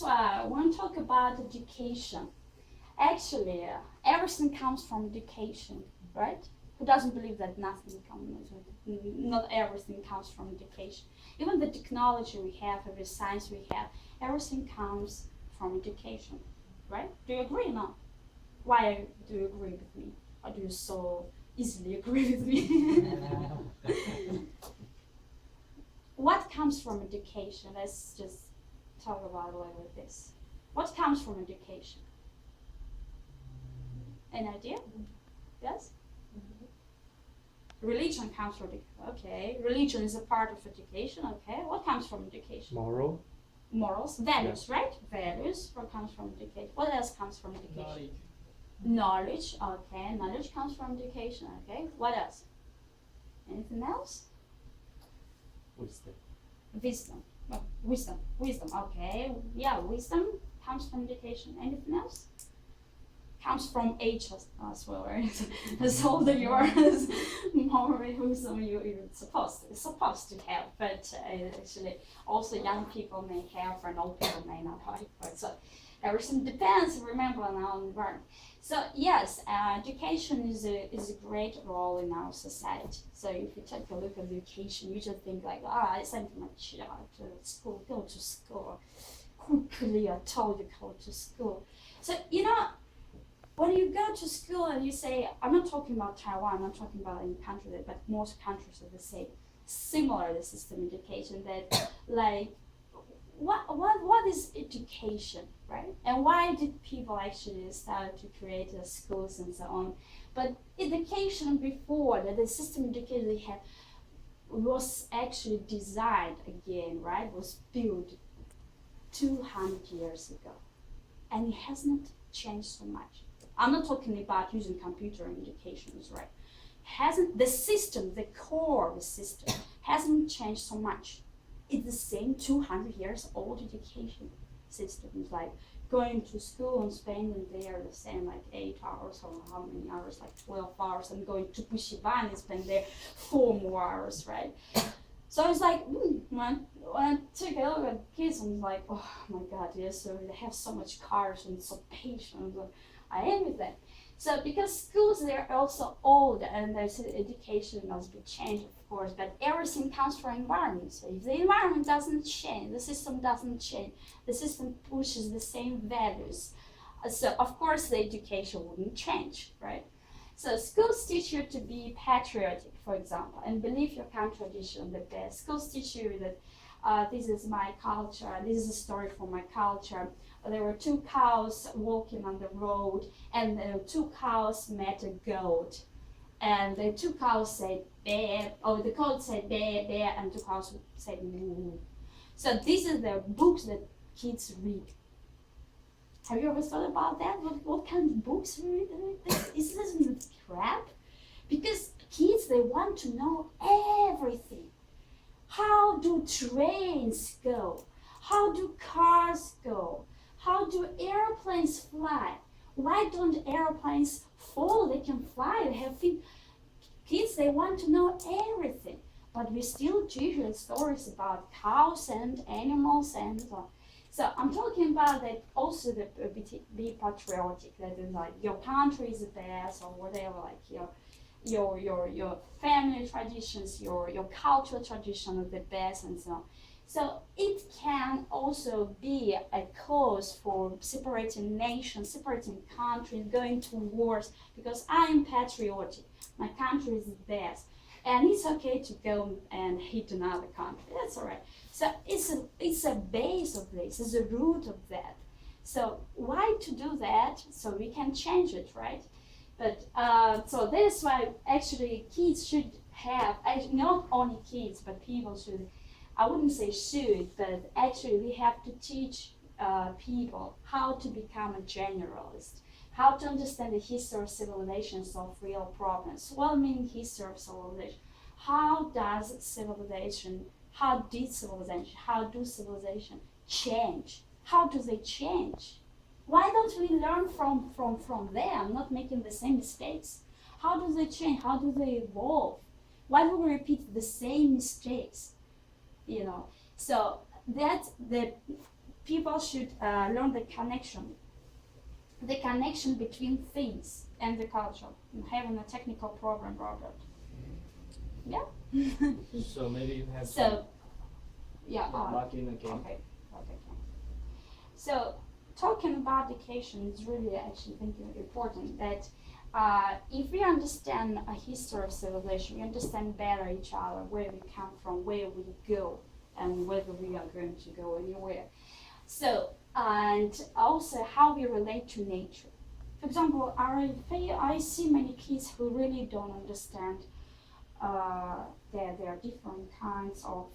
that's why I want to talk about education. Actually, everything comes from education, right? Who doesn't believe that nothing comes, not everything comes from education. Even the technology we have, every science we have, everything comes from education, right? Do you agree or not? Why do you agree with me? Or do you so easily agree with me? What comes from education? Let's just talk about a little bit this. What comes from education? An idea? Yes? Religion comes from education. Okay. Religion is a part of education. Okay. What comes from education? Moral. Morals, values, right? Values. What comes from education? What else comes from education? Knowledge. Okay. Knowledge comes from education. Okay. What else? Anything else? Wisdom. Wisdom. Wisdom. Okay. Yeah, wisdom comes from education. Anything else? Comes from age as well, right? As older you are, as more wisdom you're supposed to have. But actually, also young people may have, and old people may not have. But so everything depends. Remember on our environment. So yes, education is a great role in our society. So if you take a look at education, you just think like, I sent my child to school, go to school. Quickly, I told you go to school. So when you go to school and you say, I'm not talking about Taiwan, I'm not talking about any country, but most countries are the same, similar the system education that like, what is education, right? And why did people actually start to create schools and so on? But education before that, the system education they had was actually designed again, right? Was built 200 years ago, and it hasn't changed so much. I'm not talking about using computer in education, right? Hasn't the system, the core of the system, hasn't changed so much. It's the same 200 years old education system. It's like going to school and spending there the same like 8 hours or how many hours, like 12 hours, and going to Bushiban and spend there 4 more hours, right? So it's like, when I took a look at kids, I was like, oh my God, yes, so they have so much courage and so patient. I am with them. So because schools, they're also old and there's education must be changed, of course, but everything comes from environment. So if the environment doesn't change, the system doesn't change, the system pushes the same values. So of course the education wouldn't change, right? So schools teach you to be patriotic, for example, and believe your country tradition the best. Schools teach you that this is my culture, this is a story from my culture. There were 2 cows walking on the road, and the 2 cows met a goat. And the 2 cows said, bear, or the goat said, bear, bear, and 2 cows said, moo. So these are the books that kids read. Have you ever thought about that? What kind of books we read? Is this crap? Because kids, they want to know everything. How do trains go? How do cars go? How do airplanes fly? Why don't airplanes fall? They can fly, they have feet. Kids, they want to know everything. But we still teach stories about cows and animals and so on. So I'm talking about that also be patriotic, that is like your country is the best or whatever, like your family traditions, your cultural tradition are the best and so on. So it can also be a cause for separating nations, separating countries, going to wars, because I am patriotic. My country is the best. And it's okay to go and hit another country. That's all right. So it's a base of this, it's a root of that. So why to do that? So we can change it, right? But so that's why actually kids should have, not only kids, but people should, I wouldn't say should, but actually we have to teach people how to become a generalist, how to understand the history of civilizations of real problems. What means history of civilization? How does civilization, how do civilization change? How do they change? Why don't we learn from them, not making the same mistakes? How do they change? How do they evolve? Why do we repeat the same mistakes? So that's the people should learn the connection between things and the culture, and having a technical problem about. Yeah. So maybe you have So, yeah. marking again. Okay. So, talking about education is really actually thinking important that if we understand a history of civilization, we understand better each other, where we come from, where we go, and whether we are going to go anywhere. So, and also how we relate to nature. For example, I see many kids who really don't understand that there are different kinds of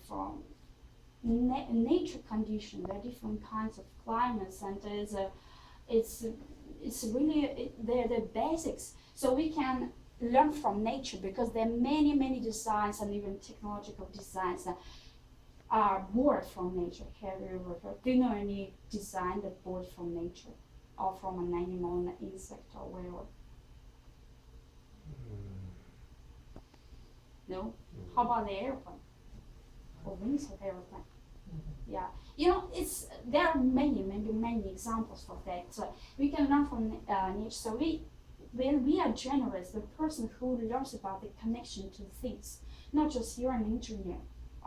nature conditions, there are different kinds of climates, and it's really they're the basics. So we can learn from nature because there are many designs and even technological designs that are born from nature. Do you know any design that born from nature or from an animal, an insect, or whatever? No? How about the airplane? Or wings of airplane? Yeah, you know, there are many examples of that. So we can learn from nature. So when we are generous, the person who learns about the connection to things, not just you're an engineer.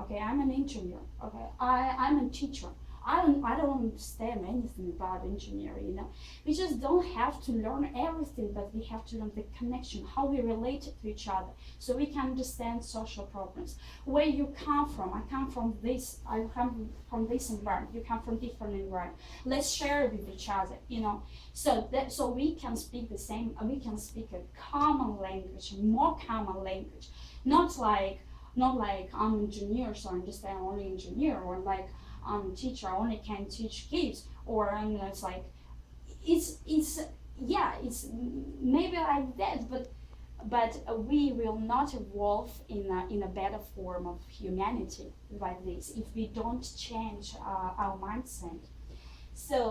Okay, I'm an engineer. Okay, I'm a teacher. I don't understand anything about engineering, you know. We just don't have to learn everything, but we have to learn the connection, how we relate to each other, so we can understand social problems. Where you come from, I come from this environment, you come from different environment. Let's share it with each other, you know, so we can speak the same, we can speak a common language, more common language, not like I'm an engineer, so I understand only engineer, or like I'm a teacher, I only can teach kids, or it's like it's maybe like that, but we will not evolve in a better form of humanity like this if we don't change our mindset. So